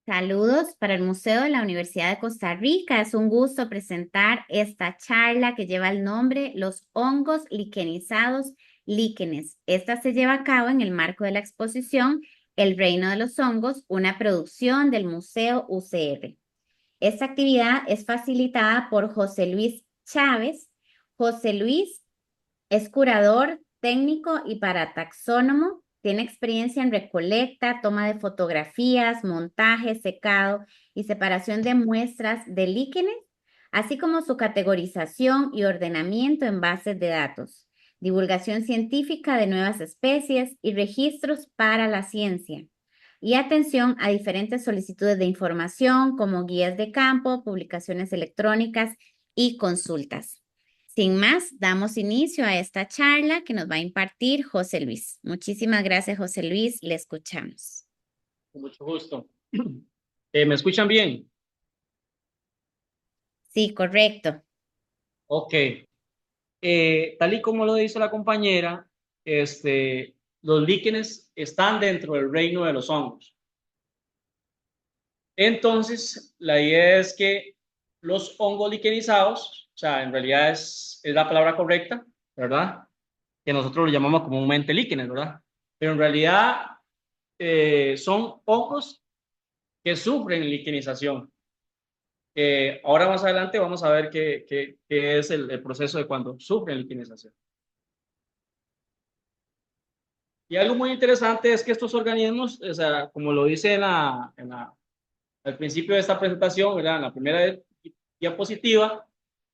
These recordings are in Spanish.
Saludos para el Museo de la Universidad de Costa Rica. Es un gusto presentar esta charla que lleva el nombre Los hongos liquenizados líquenes. Esta se lleva a cabo en el marco de la exposición El Reino de los Hongos, una producción del Museo UCR. Esta actividad es facilitada por José Luis Chávez. José Luis es curador técnico y parataxónomo. Tiene experiencia en recolecta, toma de fotografías, montaje, secado y separación de muestras de líquenes, así como su categorización y ordenamiento en bases de datos, divulgación científica de nuevas especies y registros para la ciencia. Y atención a diferentes solicitudes de información como guías de campo, publicaciones electrónicas y consultas. Sin más, damos inicio a esta charla que nos va a impartir José Luis. Muchísimas gracias, José Luis. Le escuchamos. Con mucho gusto. ¿Me escuchan bien? Sí, correcto. Ok. Tal y como lo dice la compañera, los líquenes están dentro del reino de los hongos. Entonces, la idea es que los hongos liquenizados, o sea, en realidad es la palabra correcta, ¿verdad? Que nosotros lo llamamos comúnmente líquenes, ¿verdad? Pero en realidad son hongos que sufren liquenización. Ahora más adelante vamos a ver qué es el proceso de cuando sufren liquenización. Y algo muy interesante es que estos organismos, o sea, como lo dice al principio de esta presentación, ¿verdad? En la primera diapositiva,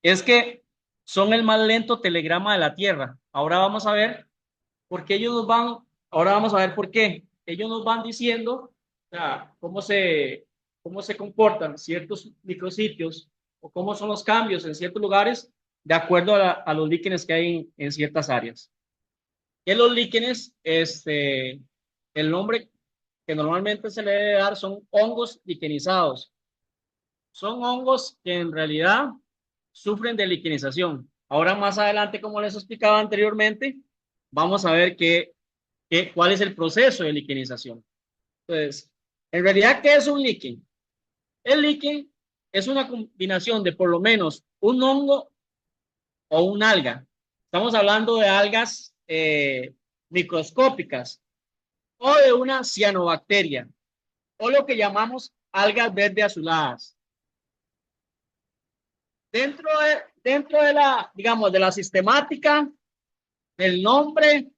es que son el más lento telegrama de la Tierra. Ahora vamos a ver por qué ahora vamos a ver por qué. Ellos nos van diciendo, o sea, cómo se comportan ciertos micrositios o cómo son los cambios en ciertos lugares de acuerdo a los líquenes que hay en ciertas áreas. Que los líquenes, el nombre que normalmente se le debe dar son hongos liquenizados. Son hongos que en realidad sufren de liquenización. Ahora más adelante, como les explicaba anteriormente, vamos a ver cuál es el proceso de liquenización. Entonces, en realidad, ¿qué es un líquen? El líquen es una combinación de por lo menos un hongo o un alga. Estamos hablando de algas microscópicas o de una cianobacteria o lo que llamamos algas verde azuladas. Dentro de la, digamos, de la sistemática del nombre,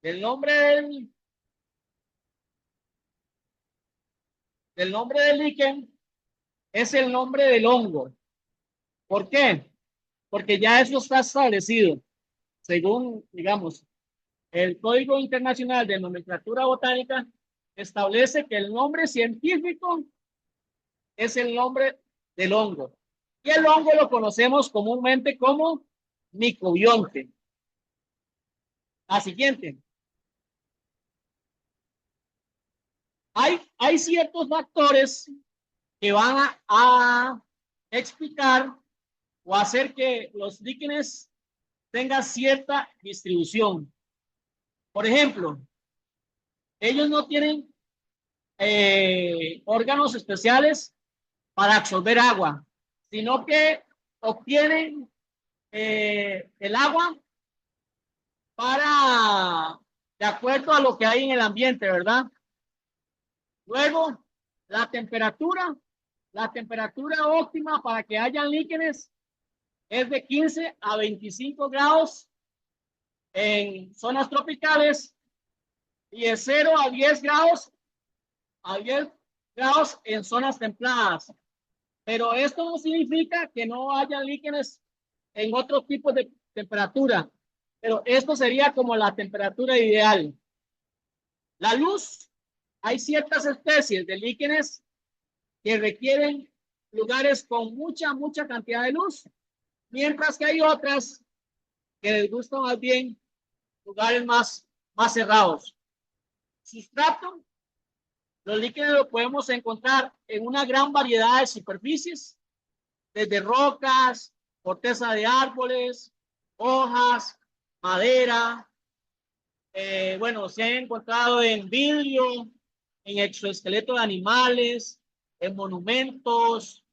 del nombre del, del nombre del líquen, es el nombre del hongo. ¿Por qué? Porque ya eso está establecido, según, digamos, el Código Internacional de Nomenclatura Botánica establece que el nombre científico es el nombre del hongo. Y el hongo lo conocemos comúnmente como micobionte. La siguiente. Hay ciertos factores que van a explicar o hacer que los líquenes tengan cierta distribución. Por ejemplo, ellos no tienen órganos especiales para absorber agua, sino que obtienen el agua de acuerdo a lo que hay en el ambiente, ¿verdad? Luego, la temperatura, la temperatura óptima para que haya líquenes es de 15 a 25 grados en zonas tropicales y de 0 a 10 grados en zonas templadas. Pero esto no significa que no haya líquenes en otros tipos de temperatura, pero esto sería como la temperatura ideal. La luz, hay ciertas especies de líquenes que requieren lugares con mucha cantidad de luz, mientras que hay otras que les gustan más bien lugares más cerrados. Sustrato, los líquenes los podemos encontrar en una gran variedad de superficies, desde rocas, corteza de árboles, hojas, madera. Bueno, se han encontrado en vidrio, en exoesqueleto de animales, en monumentos,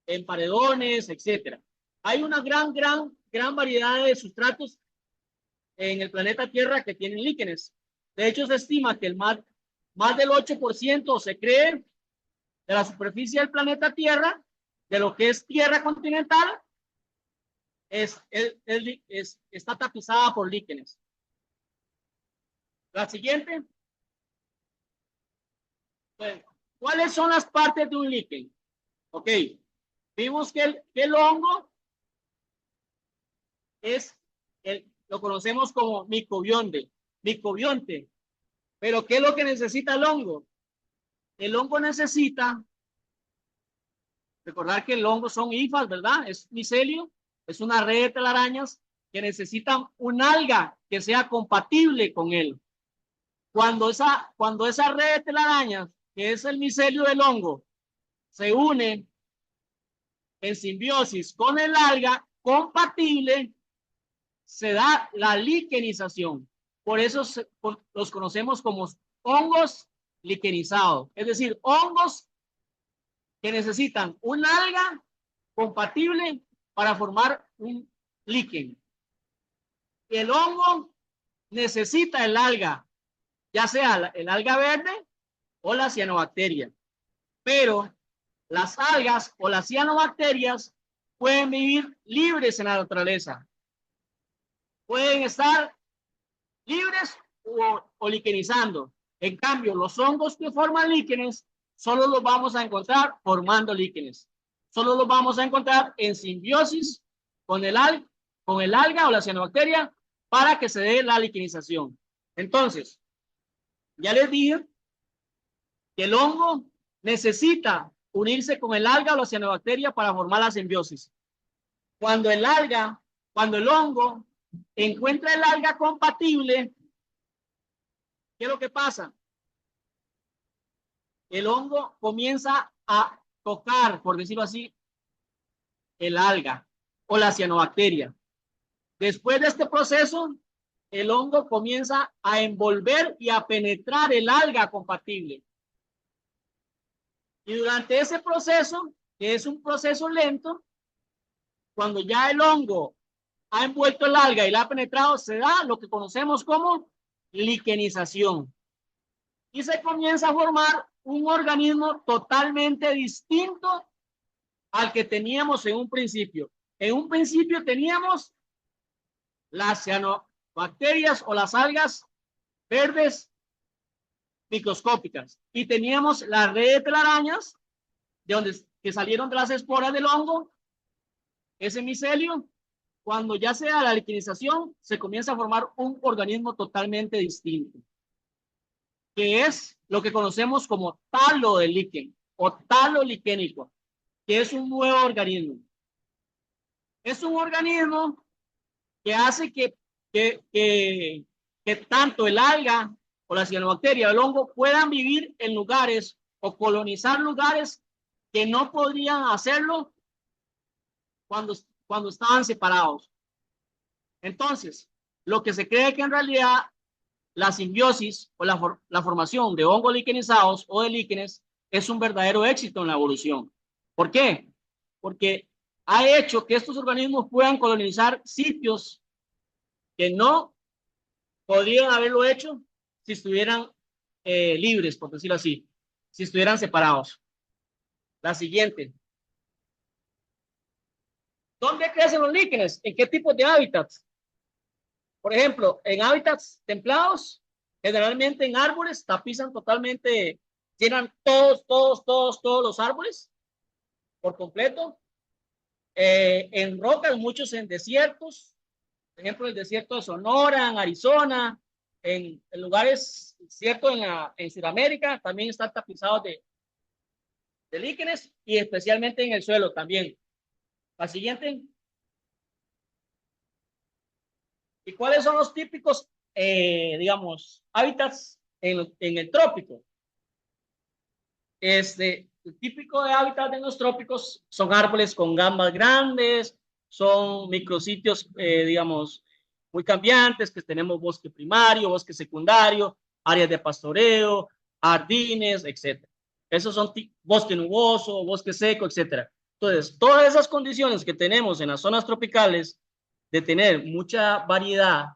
en paredones, etcétera. Hay una gran variedad de sustratos en el planeta Tierra que tienen líquenes. De hecho, se estima que más del 8% se cree de la superficie del planeta Tierra, de lo que es tierra continental, está tapizada por líquenes. La siguiente. Bueno, ¿cuáles son las partes de un líquen? Ok, vimos que el hongo lo conocemos como micobionte. Pero ¿qué es lo que necesita el hongo? El hongo necesita, recordar que el hongo son hifas, ¿verdad? Es micelio, es una red de telarañas que necesitan un alga que sea compatible con él. Cuando esa red de telarañas, que es el micelio del hongo, se une en simbiosis con el alga compatible, se da la liquenización. Por eso los conocemos como hongos liquenizados, es decir, hongos que necesitan un alga compatible para formar un líquen. El hongo necesita el alga, ya sea el alga verde o la cianobacteria, pero las algas o las cianobacterias pueden vivir libres en la naturaleza, pueden estar libres o liquenizando. En cambio, los hongos que forman líquenes solo los vamos a encontrar formando líquenes. Solo los vamos a encontrar en simbiosis con el alga o la cianobacteria para que se dé la liquenización. Entonces, ya les dije que el hongo necesita unirse con el alga o la cianobacteria para formar la simbiosis. Cuando el hongo encuentra el alga compatible, ¿qué es lo que pasa? El hongo comienza a tocar, por decirlo así, el alga o la cianobacteria. Después de este proceso, el hongo comienza a envolver y a penetrar el alga compatible. Y durante ese proceso, que es un proceso lento, cuando ya el hongo ha envuelto el alga y la ha penetrado, se da lo que conocemos como liquenización. Y se comienza a formar un organismo totalmente distinto al que teníamos en un principio. En un principio teníamos las cianobacterias o las algas verdes microscópicas y teníamos la red de telarañas que salieron de las esporas del hongo, ese micelio. Cuando ya se da la liquenización, se comienza a formar un organismo totalmente distinto, que es lo que conocemos como talo de líquen o talo liquénico, que es un nuevo organismo. Es un organismo que hace que tanto el alga o la cianobacteria o el hongo puedan vivir en lugares o colonizar lugares que no podrían hacerlo cuando estaban separados. Entonces, lo que se cree que en realidad la simbiosis o la formación de hongos liquenizados o de líquenes es un verdadero éxito en la evolución. ¿Por qué? Porque ha hecho que estos organismos puedan colonizar sitios que no podrían haberlo hecho si estuvieran libres, por decirlo así, si estuvieran separados. La siguiente. ¿Dónde crecen los líquenes? ¿En qué tipo de hábitats? Por ejemplo, en hábitats templados, generalmente en árboles, tapizan totalmente, llenan todos los árboles por completo. En rocas, muchos en desiertos, por ejemplo, el desierto de Sonora, en Arizona, en lugares ciertos en Sudamérica, también están tapizados de líquenes y especialmente en el suelo también. La siguiente. ¿Y cuáles son los típicos, digamos, hábitats en el trópico? El típico de hábitat en los trópicos son árboles con gambas grandes, son micrositios, digamos, muy cambiantes, que tenemos bosque primario, bosque secundario, áreas de pastoreo, jardines, etcétera. Esos son bosque nuboso, bosque seco, etcétera. Entonces, todas esas condiciones que tenemos en las zonas tropicales de tener mucha variedad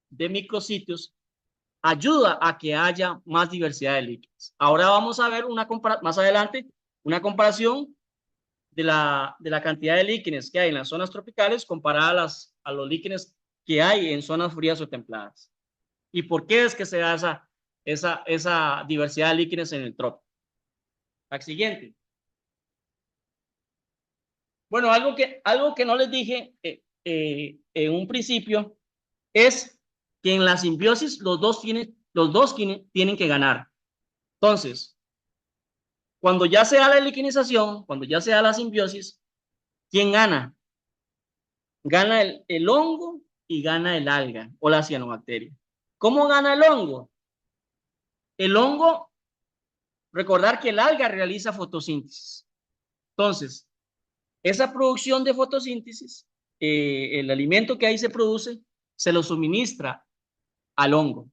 de micrositios ayuda a que haya más diversidad de líquenes. Ahora vamos a ver más adelante una comparación de la cantidad de líquenes que hay en las zonas tropicales comparada a los líquenes que hay en zonas frías o templadas. ¿Y por qué es que se da esa diversidad de líquenes en el trópico? La siguiente. Bueno, algo que no les dije en un principio es que en la simbiosis los dos tienen que ganar. Entonces, cuando ya se da la liquenización, cuando ya se da la simbiosis, ¿quién gana? Gana el hongo y gana el alga o la cianobacteria. ¿Cómo gana el hongo? El hongo, recordar que el alga realiza fotosíntesis. Entonces, esa producción de fotosíntesis, el alimento que ahí se produce, se lo suministra al hongo.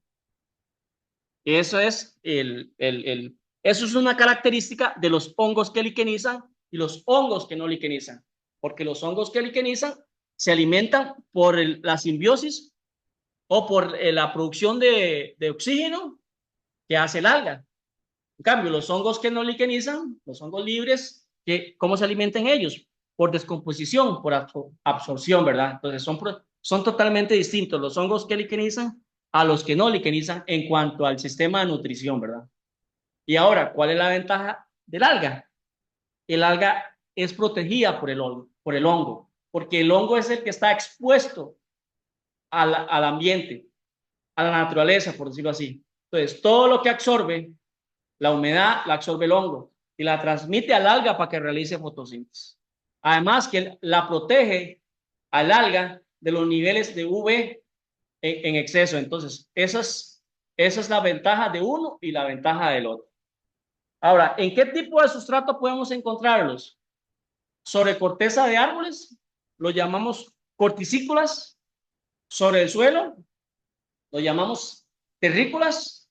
Eso es, eso es una característica de los hongos que liquenizan y los hongos que no liquenizan. Porque los hongos que liquenizan se alimentan por la simbiosis o por la producción de oxígeno que hace el alga. En cambio, los hongos que no liquenizan, los hongos libres, ¿cómo se alimentan ellos? Por descomposición, por absorción, ¿verdad? Entonces son totalmente distintos los hongos que liquenizan a los que no liquenizan en cuanto al sistema de nutrición, ¿verdad? Y ahora, ¿cuál es la ventaja del alga? El alga es protegida por el hongo, porque el hongo es el que está expuesto al ambiente, a la naturaleza, por decirlo así. Entonces, todo lo que absorbe la humedad la absorbe el hongo y la transmite al alga para que realice fotosíntesis. Además que la protege al alga de los niveles de UV en exceso. Entonces, esa es la ventaja de uno y la ventaja del otro. Ahora, ¿en qué tipo de sustrato podemos encontrarlos? Sobre corteza de árboles, lo llamamos corticícolas. Sobre el suelo, lo llamamos terrícolas.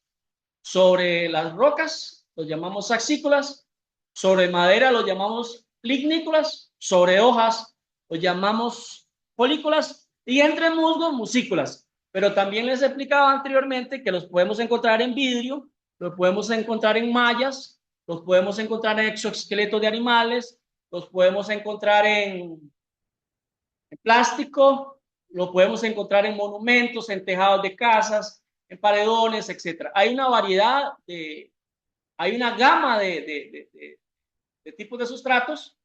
Sobre las rocas, los llamamos saxícolas. Sobre madera, los llamamos lignícolas. Sobre hojas, los llamamos folículas. Y entre musgos, musículas. Pero también les explicaba anteriormente que los podemos encontrar en vidrio, los podemos encontrar en mallas, los podemos encontrar en exoesqueletos de animales, los podemos encontrar en plástico, lo podemos encontrar en monumentos, en tejados de casas, en paredones, etcétera. Hay una variedad hay una gama de tipos de sustratos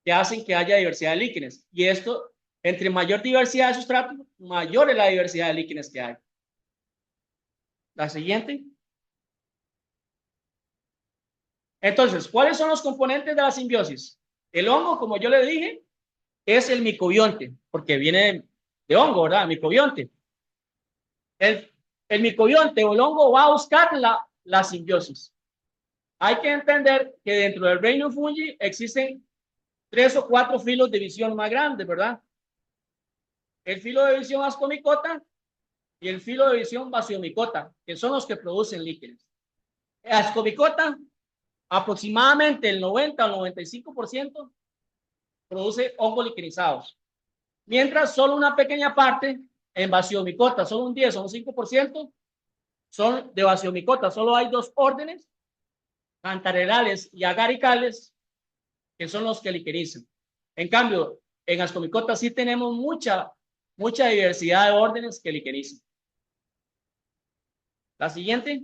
que hacen que haya diversidad de líquenes. Y esto, entre mayor diversidad de sustratos, mayor es la diversidad de líquenes que hay. La siguiente. Entonces, ¿cuáles son los componentes de la simbiosis? El hongo, como yo le dije, es el micobionte, porque viene de hongo, ¿verdad? Micobionte. El micobionte o el hongo va a buscar la simbiosis. Hay que entender que dentro del reino fungi existen 3 o 4 filos de visión más grandes, ¿verdad? El filo de visión ascomicota y el filo de visión basiomicota, que son los que producen líquenes. Ascomicota, aproximadamente el 90 al 95% produce hongos liquenizados, mientras solo una pequeña parte en basiomicota, solo un 10 o un 5% son de basiomicota. Solo hay 2 órdenes, cantarelales y agaricales, que son los que liquenizan. En cambio, en ascomicota sí tenemos mucha diversidad de órdenes que liquenizan. La siguiente.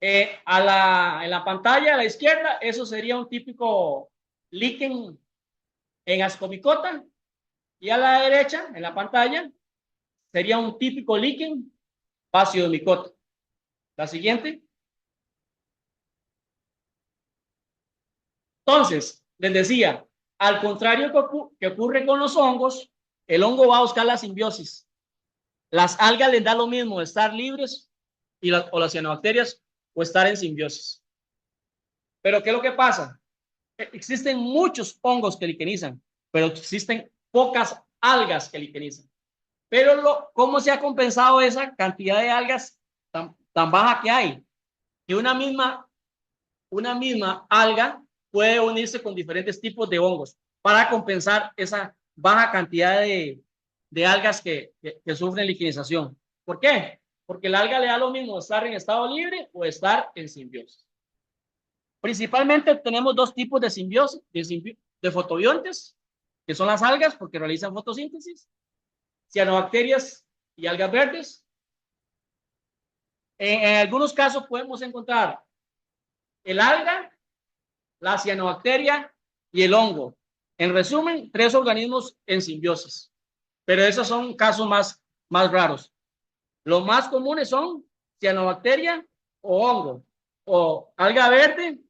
En la pantalla a la izquierda, eso sería un típico líquen en ascomicota. Y a la derecha, en la pantalla, sería un típico líquen basiomicota. La siguiente. Entonces, les decía, al contrario que ocurre con los hongos, el hongo va a buscar la simbiosis. Las algas les da lo mismo estar libres o las cianobacterias o estar en simbiosis. Pero ¿qué es lo que pasa? Existen muchos hongos que liquenizan, pero existen pocas algas que liquenizan. Pero ¿cómo se ha compensado esa cantidad de algas tan baja que hay, que una misma alga puede unirse con diferentes tipos de hongos para compensar esa baja cantidad de algas que sufren liquenización. ¿Por qué? Porque el alga le da lo mismo estar en estado libre o estar en simbiosis. Principalmente tenemos dos tipos de simbiosis, de fotobiontes, que son las algas porque realizan fotosíntesis, cianobacterias y algas verdes. En algunos casos podemos encontrar el alga, la cianobacteria y el hongo. En resumen, 3 organismos en simbiosis, pero esos son casos más raros. Los más comunes son cianobacteria o hongo, o alga verde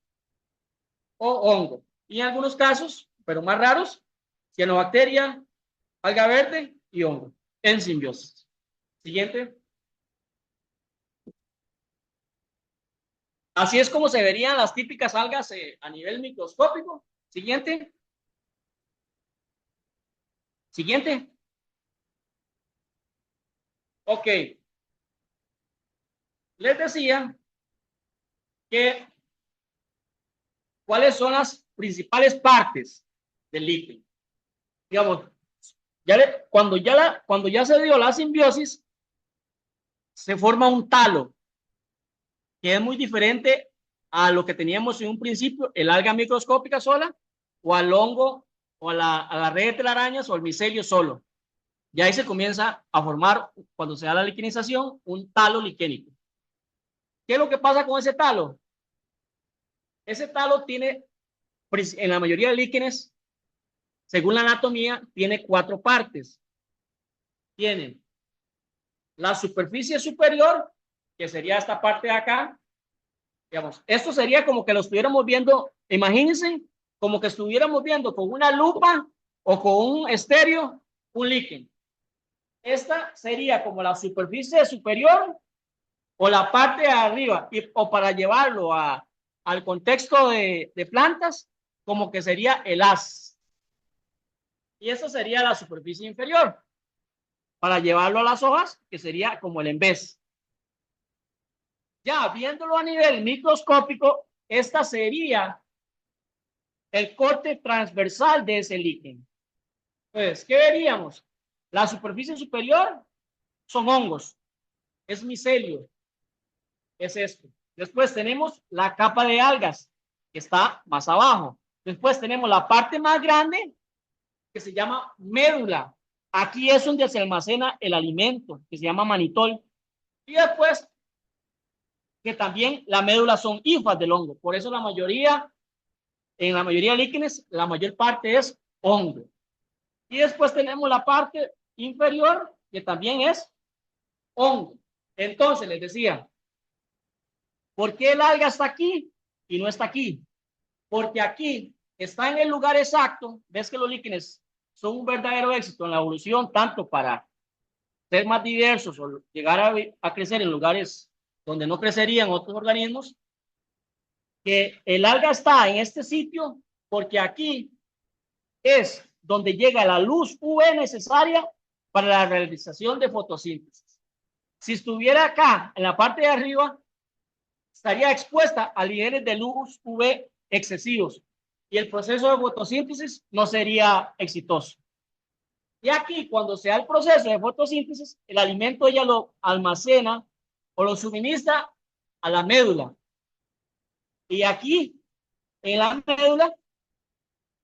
o hongo. Y en algunos casos, pero más raros, cianobacteria, alga verde y hongo en simbiosis. Siguiente. Así es como se verían las típicas algas a nivel microscópico. Siguiente. Siguiente. Ok. Les decía que cuáles son las principales partes del líquido. Digamos, cuando ya se dio la simbiosis, se forma un talo, que es muy diferente a lo que teníamos en un principio, el alga microscópica sola, o al hongo, o a la red de telarañas, o al micelio solo. Y ahí se comienza a formar, cuando se da la liquenización, un talo liquénico. ¿Qué es lo que pasa con ese talo? Ese talo tiene, en la mayoría de líquenes, según la anatomía, tiene 4 partes. Tienen la superficie superior, que sería esta parte de acá. Digamos, esto sería como que lo estuviéramos viendo, imagínense, como que estuviéramos viendo con una lupa o con un estéreo un líquen. Esta sería como la superficie superior o la parte de arriba, o para llevarlo al contexto de plantas, como que sería el haz. Y eso sería la superficie inferior. Para llevarlo a las hojas, que sería como el envés. Ya viéndolo a nivel microscópico, esta sería el corte transversal de ese líquen. Entonces, ¿qué veríamos? La superficie superior son hongos, es micelio, es esto. Después tenemos la capa de algas, que está más abajo. Después tenemos la parte más grande, que se llama médula. Aquí es donde se almacena el alimento, que se llama manitol. Y después, que también la médula son hifas del hongo. Por eso en la mayoría de líquenes, la mayor parte es hongo. Y después tenemos la parte inferior, que también es hongo. Entonces, les decía, ¿por qué el alga está aquí y no está aquí? Porque aquí está en el lugar exacto. Ves que los líquenes son un verdadero éxito en la evolución, tanto para ser más diversos o llegar a crecer en lugares donde no crecerían otros organismos, que el alga está en este sitio porque aquí es donde llega la luz UV necesaria para la realización de fotosíntesis. Si estuviera acá, en la parte de arriba, estaría expuesta a niveles de luz UV excesivos y el proceso de fotosíntesis no sería exitoso. Y aquí, cuando se da el proceso de fotosíntesis, el alimento ella lo almacena o lo suministra a la médula. Y aquí, en la médula,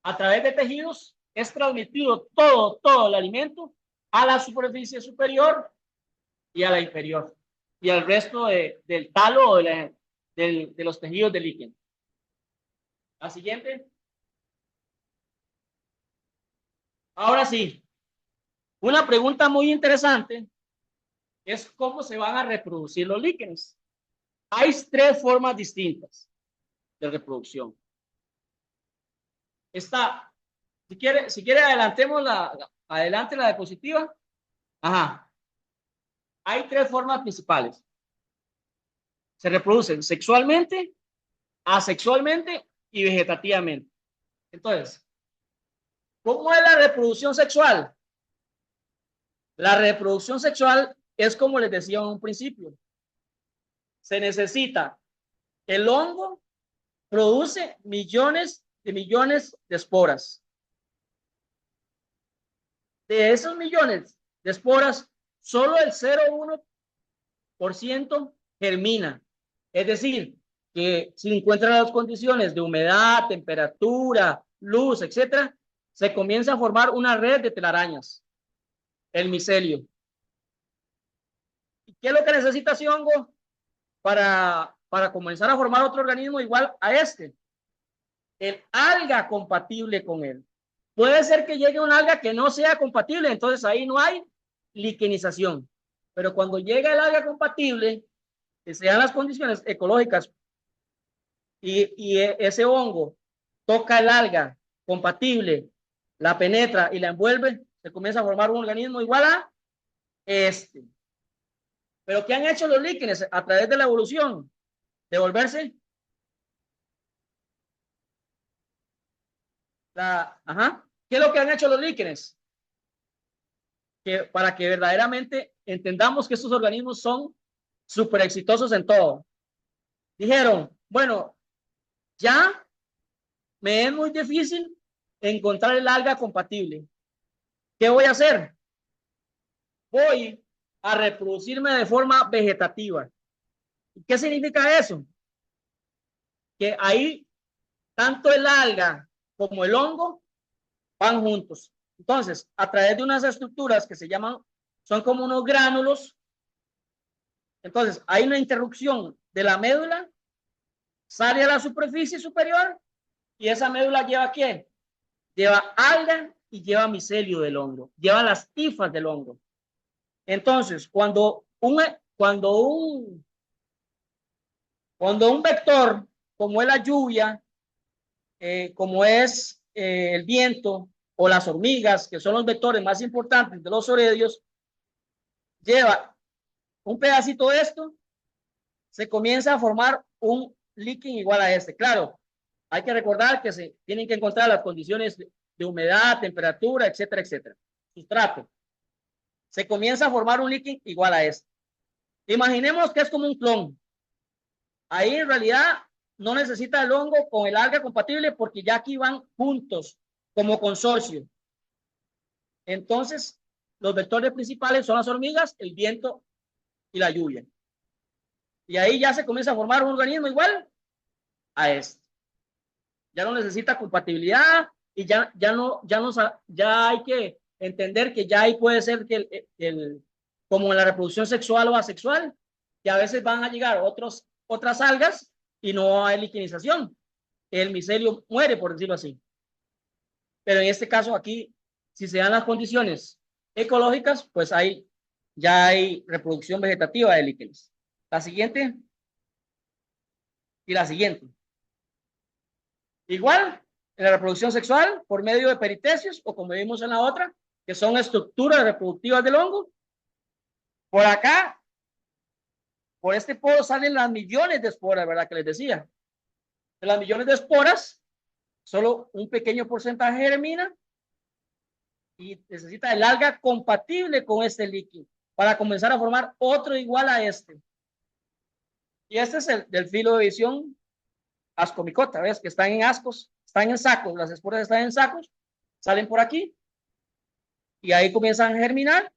a través de tejidos, es transmitido todo el alimento a la superficie superior y a la inferior y al resto del talo o de los tejidos del líquen. La siguiente. Ahora sí, una pregunta muy interesante es cómo se van a reproducir los líquenes. Hay 3 formas distintas de reproducción. Está, si quiere adelantemos adelante la diapositiva. Ajá. Hay 3 formas principales. Se reproducen sexualmente, asexualmente y vegetativamente. Entonces, ¿cómo es la reproducción sexual? La reproducción sexual es como les decía en un principio. se necesita, el hongo produce millones de esporas. De esos millones de esporas, solo el 0,1% germina. Es decir, que si encuentran las condiciones de humedad, temperatura, luz, etcétera, se comienza a formar una red de telarañas, el micelio. ¿Y qué es lo que necesita ese hongo para comenzar a formar otro organismo igual a este? El alga compatible con él. Puede ser que llegue un alga que no sea compatible, entonces ahí no hay liquenización. Pero cuando llega el alga compatible, que sean las condiciones ecológicas y ese hongo toca el alga compatible, la penetra y la envuelve, se comienza a formar un organismo igual a este. Pero ¿qué han hecho los líquenes a través de la evolución? Devolverse ¿Qué es lo que han hecho los líquenes? Que para que verdaderamente entendamos que estos organismos son súper exitosos en todo. Dijeron, bueno, ya me es muy difícil encontrar el alga compatible. ¿Qué voy a hacer? Voy a reproducirme de forma vegetativa. ¿Qué significa eso? Que ahí tanto el alga como el hongo van juntos. Entonces, a través de unas estructuras que se llaman, son como unos gránulos. Entonces, hay una interrupción de la médula, sale a la superficie superior y esa médula lleva ¿qué? Lleva alga y lleva micelio del hongo, lleva las tifas del hongo. Entonces, cuando un vector, como es la lluvia, como es el viento o las hormigas, que son los vectores más importantes de los oredios, lleva un pedacito de esto, se comienza a formar un líquen igual a este. Claro, hay que recordar que se tienen que encontrar las condiciones de humedad, temperatura, etcétera, etcétera. Sustrato. Se comienza a formar un líquen igual a este. Imaginemos que es como un clon. Ahí en realidad no necesita el hongo con el alga compatible porque ya aquí van juntos como consorcio. Entonces, los vectores principales son las hormigas, el viento y la lluvia. Y ahí ya se comienza a formar un organismo igual a este. Ya no necesita compatibilidad y ya hay que entender que ya ahí puede ser que como en la reproducción sexual o asexual, que a veces van a llegar otras algas y no hay liquenización. El micelio muere, por decirlo así. Pero en este caso aquí, si se dan las condiciones ecológicas, pues ya hay reproducción vegetativa de líquenes. La siguiente y la siguiente. Igual, en la reproducción sexual, por medio de peritecios, o como vimos en la otra, que son estructuras reproductivas del hongo. Por acá, por este poro salen las millones de esporas, ¿verdad? Que les decía. De las millones de esporas, solo un pequeño porcentaje germina y necesita el alga compatible con este líquido para comenzar a formar otro igual a este. Y este es el del filo de visión ascomicota, ¿ves? Que están en ascos, están en sacos, las esporas están en sacos, salen por aquí y ahí comienzan a germinar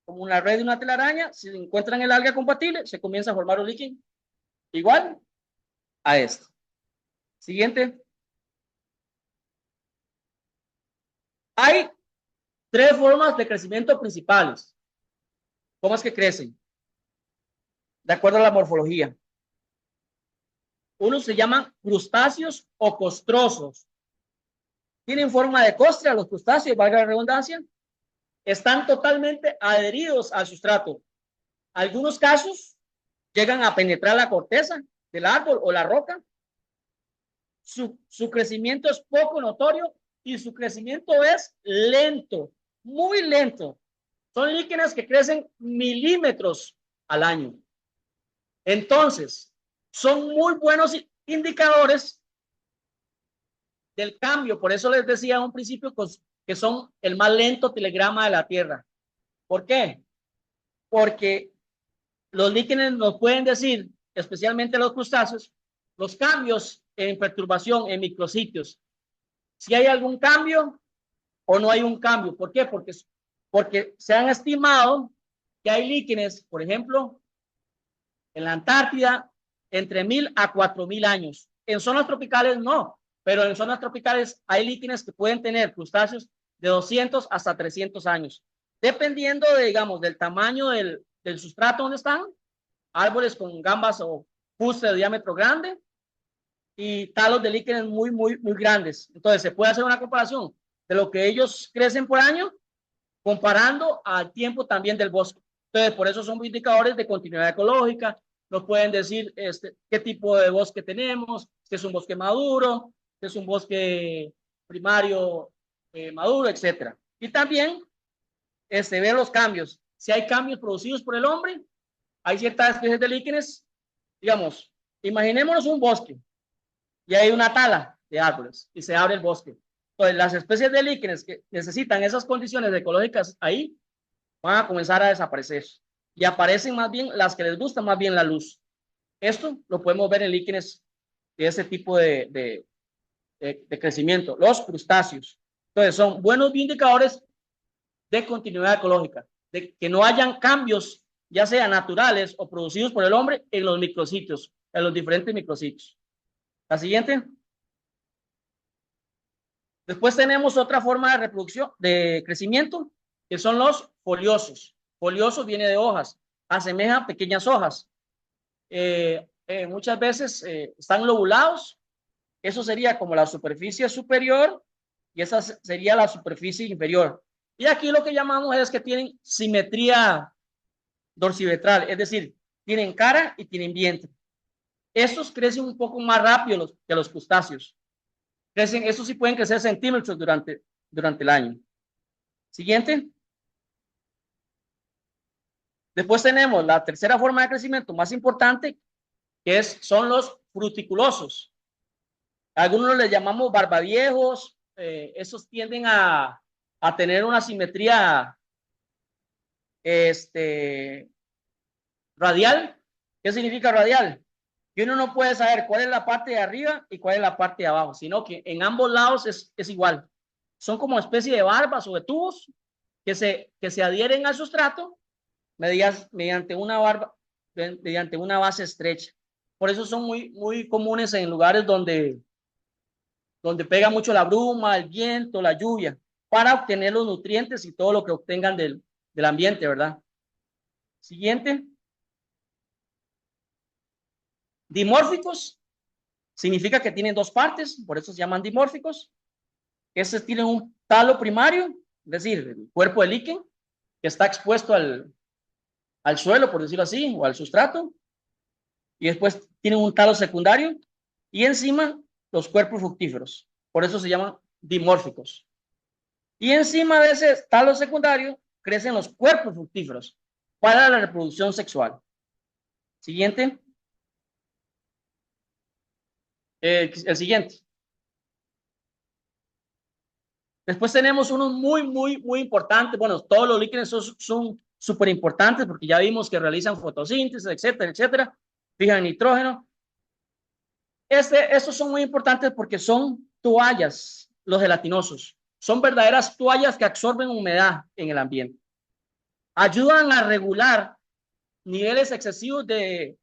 como una red de una telaraña. Si encuentran el alga compatible, se comienza a formar un líquido igual a esto. Siguiente. Hay tres formas de crecimiento principales. ¿Cómo es que crecen? De acuerdo a la morfología. Unos se llaman crustáceos o costrosos. Tienen forma de costra los crustáceos, valga la redundancia. Están totalmente adheridos al sustrato. Algunos casos llegan a penetrar la corteza del árbol o la roca. Su crecimiento es poco notorio y su crecimiento es lento, muy lento. Son líquenes que crecen milímetros al año. Entonces, son muy buenos indicadores del cambio. Por eso les decía a un principio que son el más lento telegrama de la Tierra. ¿Por qué? Porque los líquenes nos pueden decir especialmente los crustáceos, los cambios en perturbación en micrositios. Si hay algún cambio o no hay un cambio. ¿Por qué? Porque se han estimado que hay líquenes, por ejemplo, en la Antártida, entre 1000 a 4000 años. En zonas tropicales no, pero en zonas tropicales hay líquenes que pueden tener crustáceos de 200 hasta 300 años, dependiendo de, digamos, del tamaño del sustrato donde están, árboles con gambas o fuste de diámetro grande y talos de líquenes muy grandes. Entonces se puede hacer una comparación de lo que ellos crecen por año comparando al tiempo también del bosque. Entonces, por eso son indicadores de continuidad ecológica. Nos pueden decir qué tipo de bosque tenemos, si es un bosque maduro, si es un bosque primario maduro, etcétera. Y también ver los cambios. Si hay cambios producidos por el hombre, hay ciertas especies de líquenes, digamos, imaginémonos un bosque y hay una tala de árboles y se abre el bosque. Entonces, las especies de líquenes que necesitan esas condiciones ecológicas ahí van a comenzar a desaparecer y aparecen más bien las que les gusta más bien la luz. Esto lo podemos ver en líquenes de ese tipo de crecimiento, los crustáceos. Entonces, son buenos indicadores de continuidad ecológica, de que no hayan cambios, ya sean naturales o producidos por el hombre, en los micrositios, en los diferentes micrositios. La siguiente. Después tenemos otra forma de reproducción, de crecimiento, que son los foliosos. Folioso viene de hojas, asemeja pequeñas hojas. Muchas veces están lobulados. Eso sería como la superficie superior y esa sería la superficie inferior. Y aquí lo que llamamos es que tienen simetría dorsiventral, es decir, tienen cara y tienen vientre. Estos crecen un poco más rápido que los crustáceos. Crecen, estos sí pueden crecer centímetros durante el año. Siguiente. Después tenemos la tercera forma de crecimiento más importante, que son los fruticulosos. Algunos les llamamos barbaviejos. Esos tienden a tener una simetría radial. ¿Qué significa radial? Que uno no puede saber cuál es la parte de arriba y cuál es la parte de abajo, sino que en ambos lados es igual. Son como especie de barbas o de tubos que se adhieren al sustrato mediante una base estrecha. Por eso son muy comunes en lugares donde pega mucho la bruma, el viento, la lluvia, para obtener los nutrientes y todo lo que obtengan del ambiente, ¿verdad? Siguiente. Dimórficos significa que tienen dos partes, por eso se llaman dimórficos. Estos tienen un talo primario, es decir, el cuerpo de líquen, que está expuesto al suelo, por decirlo así, o al sustrato. Y después tienen un talo secundario y encima los cuerpos fructíferos. Por eso se llaman dimórficos. Y encima de ese talo secundario crecen los cuerpos fructíferos para la reproducción sexual. Siguiente. El siguiente. Después tenemos unos muy importantes. Bueno, todos los líquenes son súper importantes porque ya vimos que realizan fotosíntesis, etcétera. Fijan nitrógeno. Estos son muy importantes porque son toallas, los gelatinosos. Son verdaderas toallas que absorben humedad en el ambiente. Ayudan a regular niveles excesivos de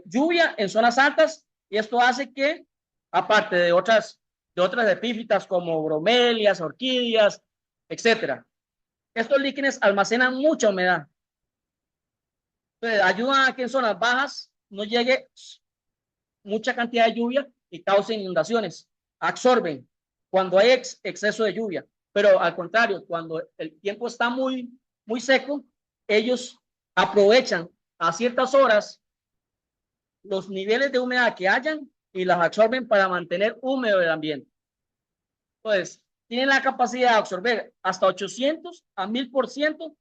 lluvia en zonas altas y esto hace que, aparte de otras epífitas como bromelias, orquídeas, etcétera, estos líquenes almacenan mucha humedad. Entonces, ayudan a que en zonas bajas no llegue mucha cantidad de lluvia y causen inundaciones. Absorben cuando hay exceso de lluvia, pero al contrario, cuando el tiempo está muy seco, ellos aprovechan a ciertas horas los niveles de humedad que hayan y las absorben para mantener húmedo el ambiente. Entonces, tienen la capacidad de absorber hasta 800 a 1000%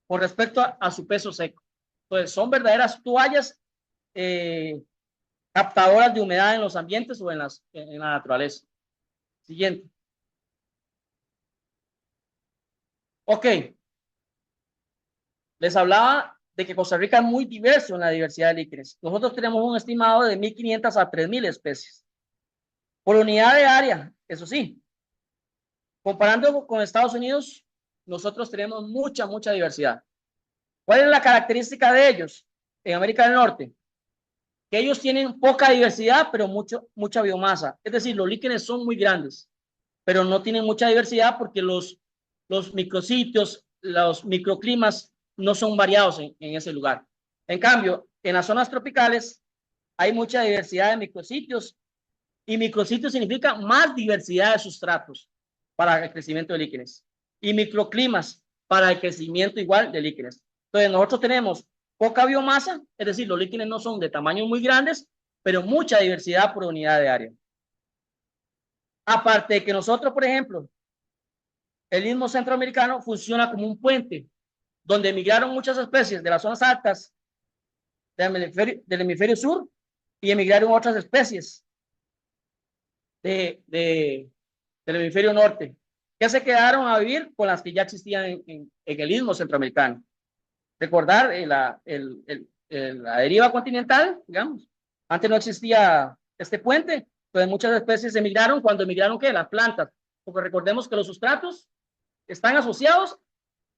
con respecto a su peso seco. Entonces, son verdaderas toallas captadoras de humedad en los ambientes o en la naturaleza. Siguiente. Ok. Les hablaba de que Costa Rica es muy diverso en la diversidad de líquenes. Nosotros tenemos un estimado de 1.500 a 3.000 especies. Por unidad de área, eso sí. Comparando con Estados Unidos, nosotros tenemos mucha diversidad. ¿Cuál es la característica de ellos en América del Norte? Que ellos tienen poca diversidad, pero mucha biomasa. Es decir, los líquenes son muy grandes, pero no tienen mucha diversidad porque los micrositios, los microclimas no son variados en ese lugar. En cambio, en las zonas tropicales hay mucha diversidad de micrositios, y micrositios significa más diversidad de sustratos para el crecimiento de líquenes y microclimas para el crecimiento igual de líquenes. Entonces nosotros tenemos poca biomasa, es decir, los líquenes no son de tamaños muy grandes, pero mucha diversidad por unidad de área. Aparte de que nosotros, por ejemplo, el Istmo Centroamericano funciona como un puente donde emigraron muchas especies de las zonas altas del hemisferio sur y emigraron otras especies del hemisferio norte, que se quedaron a vivir con las que ya existían en el Istmo Centroamericano. Recordar la deriva continental, digamos, antes no existía este puente, entonces muchas especies emigraron. Cuando emigraron, ¿qué? Las plantas, porque recordemos que los sustratos están asociados,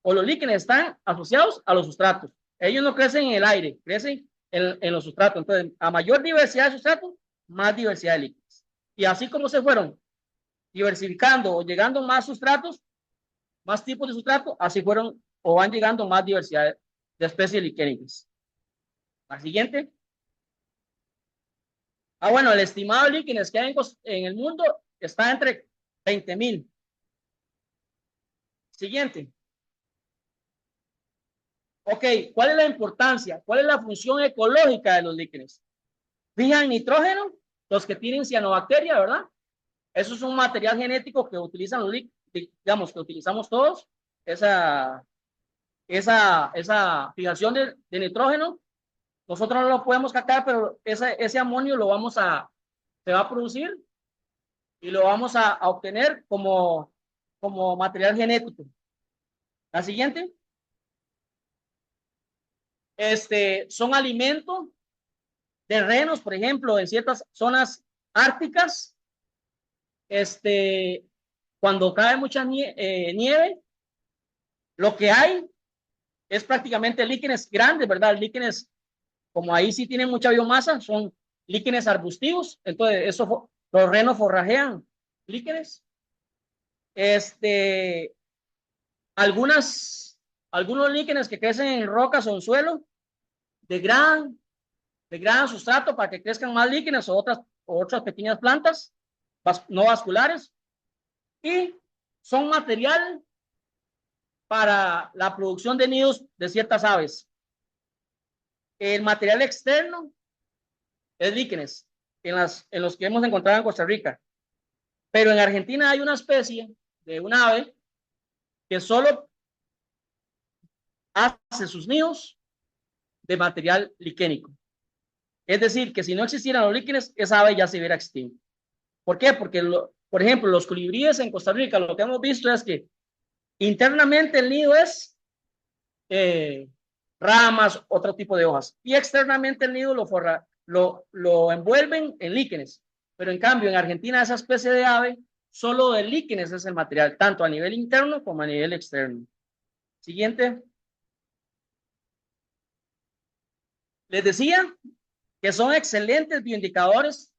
o los líquenes están asociados a los sustratos. Ellos no crecen en el aire, crecen en los sustratos. Entonces, a mayor diversidad de sustratos, más diversidad de líquenes. Y así como se fueron diversificando o llegando más sustratos, más tipos de sustratos, así fueron o van llegando más diversidad de especies liquénicas. La siguiente. Bueno, el estimado de líquenes que hay en el mundo está entre 20.000. Siguiente. Ok, ¿cuál es la importancia? ¿Cuál es la función ecológica de los líquenes? Fijan nitrógeno, los que tienen cianobacteria, ¿verdad? Eso es un material genético que utilizan los líquenes, digamos, que utilizamos todos, esa fijación de nitrógeno. Nosotros no lo podemos captar, pero ese amonio se va a producir y lo vamos a obtener como material genético. La siguiente. Son alimentos de renos, por ejemplo, en ciertas zonas árticas. Cuando cae mucha nieve, lo que hay es prácticamente líquenes grandes, ¿verdad? Líquenes, como ahí sí tienen mucha biomasa, son líquenes arbustivos. Entonces, los renos forrajean líquenes. Algunos líquenes que crecen en rocas o en suelo degradan sustrato para que crezcan más líquenes o otras pequeñas plantas no vasculares, y son material para la producción de nidos de ciertas aves. El material externo es líquenes en los que hemos encontrado en Costa Rica, pero en Argentina hay una especie de un ave que solo hace sus nidos de material liquénico. Es decir, que si no existieran los líquenes, esa ave ya se hubiera extinto. ¿Por qué? Porque, por ejemplo, los colibríes en Costa Rica, lo que hemos visto es que internamente el nido es ramas, otro tipo de hojas, y externamente el nido lo envuelven en líquenes. Pero en cambio, en Argentina, esa especie de ave, solo de líquenes es el material, tanto a nivel interno como a nivel externo. Siguiente. Les decía que son excelentes bioindicadores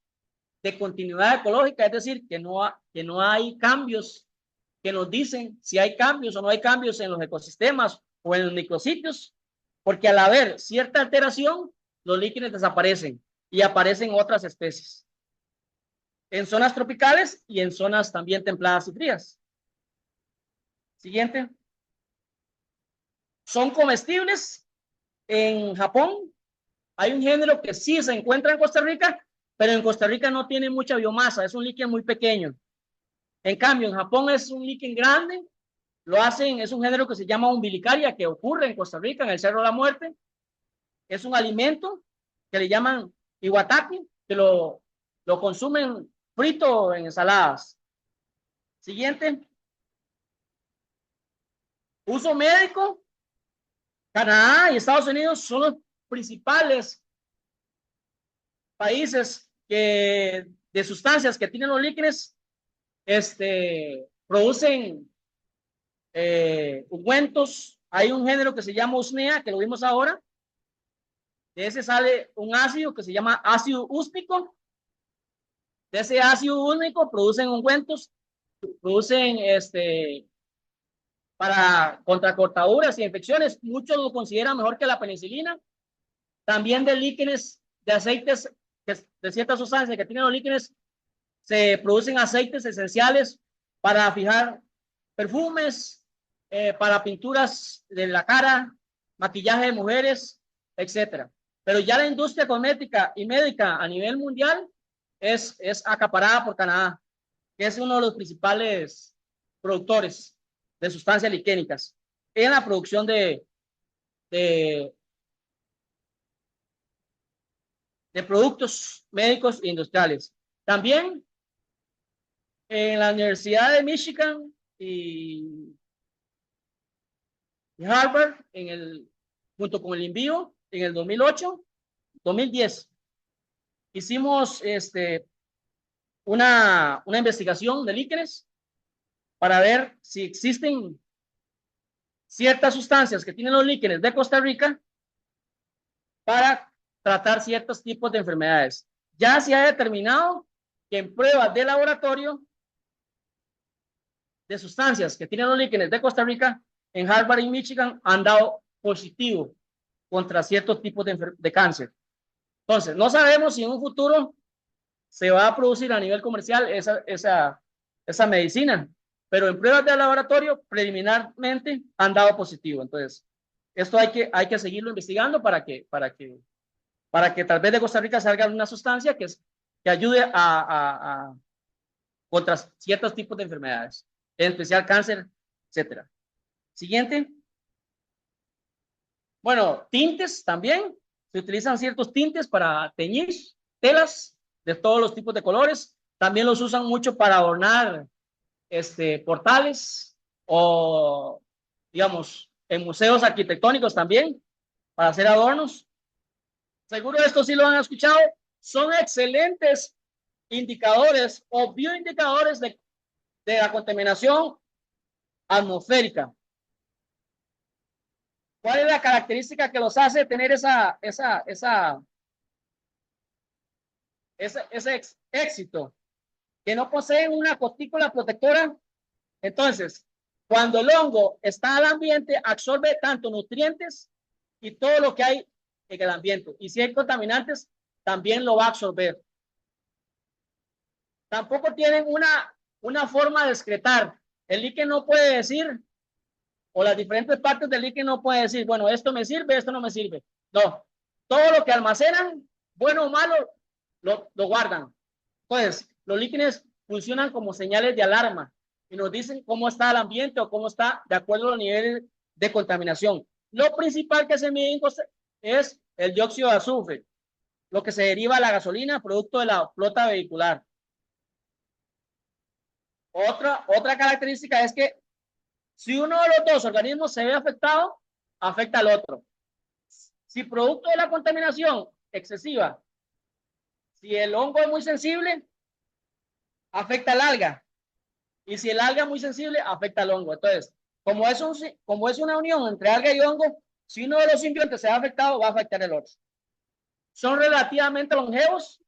de continuidad ecológica, es decir, que no hay cambios que nos dicen si hay cambios o no hay cambios en los ecosistemas o en los micrositios, porque al haber cierta alteración, los líquenes desaparecen y aparecen otras especies en zonas tropicales y en zonas también templadas y frías. Siguiente. Son comestibles. En Japón hay un género que sí se encuentra en Costa Rica, pero en Costa Rica no tiene mucha biomasa, es un líquen muy pequeño. En cambio, en Japón es un líquen grande. Es un género que se llama umbilicaria, que ocurre en Costa Rica, en el Cerro de la Muerte. Es un alimento que le llaman iwataki, que lo consumen frito en ensaladas. Siguiente. Uso médico. Canadá y Estados Unidos son los principales países de sustancias que tienen los líquenes, producen ungüentos. Hay un género que se llama usnea, que lo vimos ahora. De ese sale un ácido que se llama ácido úsmico. De ese ácido úsmico producen ungüentos, producen para contra cortaduras y infecciones. Muchos lo consideran mejor que la penicilina. También de líquenes, de aceites, de ciertas sustancias que tienen los líquenes, se producen aceites esenciales para fijar perfumes, para pinturas de la cara, maquillaje de mujeres, etcétera. Pero ya la industria cosmética y médica a nivel mundial es acaparada por Canadá, que es uno de los principales productores de sustancias liquénicas en la producción de productos médicos e industriales. También en la Universidad de Michigan y Harvard, junto con el INVIO, en el 2010, hicimos una investigación de líquenes para ver si existen ciertas sustancias que tienen los líquenes de Costa Rica para tratar ciertos tipos de enfermedades. Ya se ha determinado que en pruebas de laboratorio de sustancias que tienen los líquenes de Costa Rica, en Harvard y Michigan han dado positivo contra ciertos tipos de cáncer. Entonces, no sabemos si en un futuro se va a producir a nivel comercial esa medicina, pero en pruebas de laboratorio preliminarmente han dado positivo. Entonces, esto hay que seguirlo investigando para que tal vez de Costa Rica salga una sustancia que ayude contra ciertos tipos de enfermedades, en especial cáncer, etcétera. Siguiente. Bueno, tintes también. Se utilizan ciertos tintes para teñir telas de todos los tipos de colores. También los usan mucho para adornar portales o, digamos, en museos arquitectónicos también, para hacer adornos. Seguro esto sí lo han escuchado. Son excelentes indicadores o bioindicadores de la contaminación atmosférica. ¿Cuál es la característica que los hace tener ese éxito? Que no poseen una cutícula protectora. Entonces, cuando el hongo está al ambiente, absorbe tanto nutrientes y todo lo que hay en el ambiente. Y si hay contaminantes, también lo va a absorber. Tampoco tienen una forma de excretar. El líquen no puede decir, o las diferentes partes del líquen no puede decir, bueno, esto me sirve, esto no me sirve. No, todo lo que almacenan, bueno o malo, lo guardan. Entonces, los líquenes funcionan como señales de alarma y nos dicen cómo está el ambiente o cómo está de acuerdo a los niveles de contaminación. Lo principal que se mide es el dióxido de azufre, lo que se deriva de la gasolina, producto de la flota vehicular. Otra característica es que si uno de los dos organismos se ve afectado, afecta al otro. Si producto de la contaminación excesiva, si el hongo es muy sensible, afecta al alga. Y si el alga es muy sensible, afecta al hongo. Entonces, como es una unión entre alga y hongo, si uno de los simbiontes se ha afectado, va a afectar el otro. Son relativamente longevos.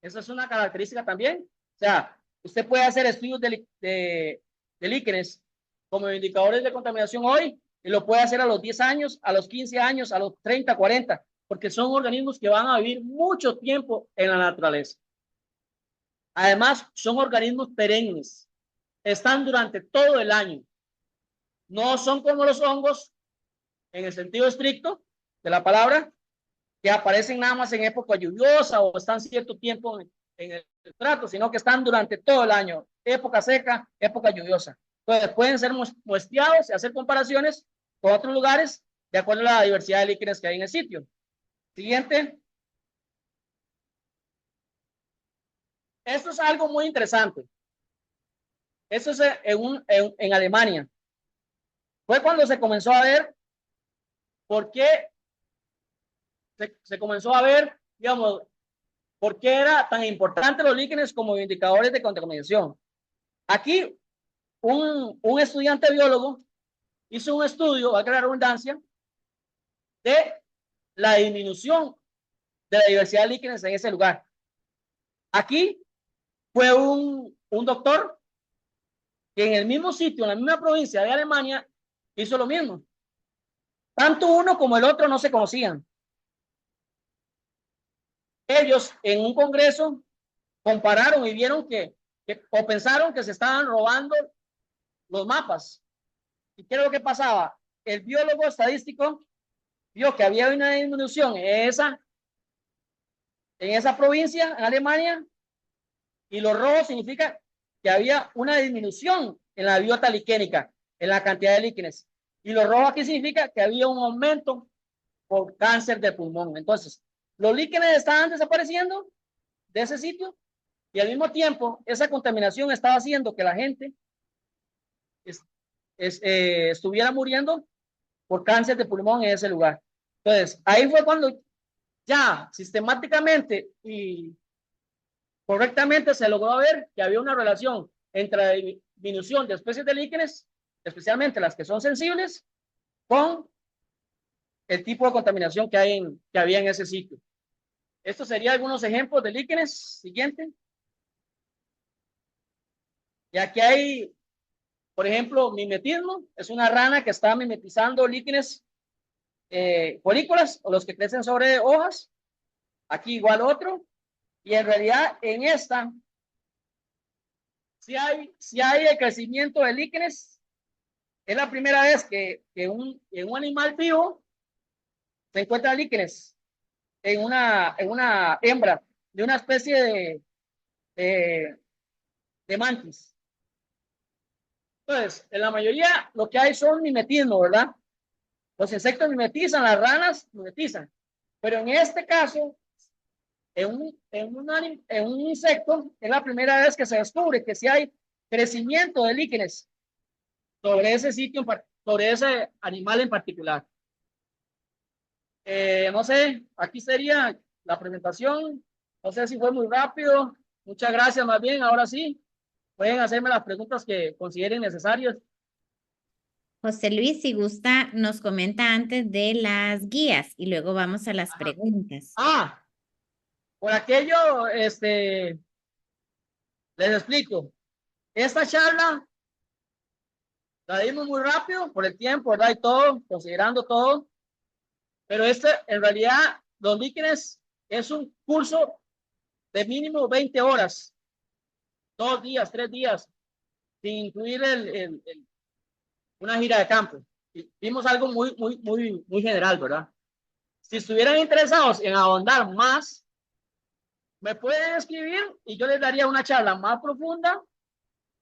Esa es una característica también. O sea, usted puede hacer estudios de líquenes como indicadores de contaminación hoy y lo puede hacer a los 10 años, a los 15 años, a los 30, 40, porque son organismos que van a vivir mucho tiempo en la naturaleza. Además, son organismos perennes. Están durante todo el año. No son como los hongos, en el sentido estricto de la palabra, que aparecen nada más en época lluviosa o están cierto tiempo en el trato, sino que están durante todo el año, época seca, época lluviosa. Entonces, pueden ser muestreados y hacer comparaciones con otros lugares de acuerdo a la diversidad de líquenes que hay en el sitio. Siguiente. Esto es algo muy interesante. Esto es en Alemania. Fue cuando se comenzó a ver por qué se comenzó a ver, digamos, por qué era tan importante los líquenes como indicadores de contaminación. Aquí, un estudiante biólogo hizo un estudio, valga la redundancia, de la disminución de la diversidad de líquenes en ese lugar. Aquí fue un doctor que en el mismo sitio, en la misma provincia de Alemania, hizo lo mismo. Tanto uno como el otro no se conocían. Ellos en un congreso compararon y vieron o pensaron que se estaban robando los mapas. ¿Y qué era lo que pasaba? El biólogo estadístico vio que había una disminución en esa provincia, en Alemania, y lo rojo significa que había una disminución en la biota liquénica, en la cantidad de líquenes. Y lo rojo aquí significa que había un aumento por cáncer de pulmón. Entonces, los líquenes estaban desapareciendo de ese sitio y al mismo tiempo esa contaminación estaba haciendo que la gente estuviera muriendo por cáncer de pulmón en ese lugar. Entonces, ahí fue cuando ya sistemáticamente y correctamente se logró ver que había una relación entre la disminución de especies de líquenes, especialmente las que son sensibles, con el tipo de contaminación que había en ese sitio. Estos serían algunos ejemplos de líquenes. Siguiente. Y aquí hay, por ejemplo, mimetismo. Es una rana que está mimetizando líquenes folículas o los que crecen sobre hojas. Aquí igual otro. Y en realidad en esta si hay el crecimiento de líquenes. Es la primera vez que en un animal vivo se encuentra líquenes en una hembra de una especie de mantis. Entonces, en la mayoría lo que hay son mimetismo, ¿verdad? Los insectos mimetizan, las ranas mimetizan. Pero en este caso, en un insecto, es la primera vez que se descubre que si hay crecimiento de líquenes sobre ese sitio, sobre ese animal en particular. No sé, aquí sería la presentación. No sé si fue muy rápido. Muchas gracias, más bien. Ahora sí, pueden hacerme las preguntas que consideren necesarias. José Luis, si gusta, nos comenta antes de las guías y luego vamos a las preguntas. Por aquello, les explico. Esta charla la dimos muy rápido por el tiempo, ¿verdad? Y todo, considerando todo. Pero en realidad, los líquenes es un curso de mínimo 20 horas, 2 días, 3 días, sin incluir una gira de campo. Vimos algo muy general, ¿verdad? Si estuvieran interesados en ahondar más, me pueden escribir y yo les daría una charla más profunda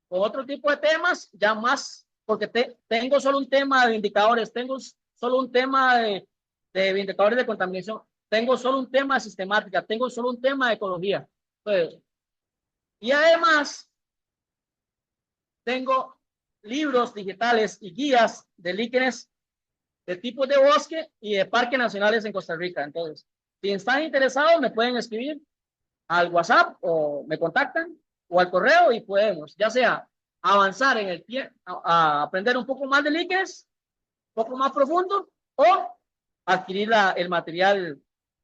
con otro tipo de temas, ya más, porque tengo solo un tema de indicadores, tengo solo un tema de indicadores de contaminación, tengo solo un tema de sistemática, tengo solo un tema de ecología. Entonces, y además, tengo libros digitales y guías de líquenes de tipos de bosque y de parques nacionales en Costa Rica. Entonces, si están interesados, me pueden escribir al WhatsApp o me contactan o al correo y podemos, ya sea avanzar en el tiempo, a aprender un poco más de líquenes, un poco más profundo, o adquirir el material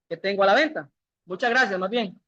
que tengo a la venta. Muchas gracias, más bien.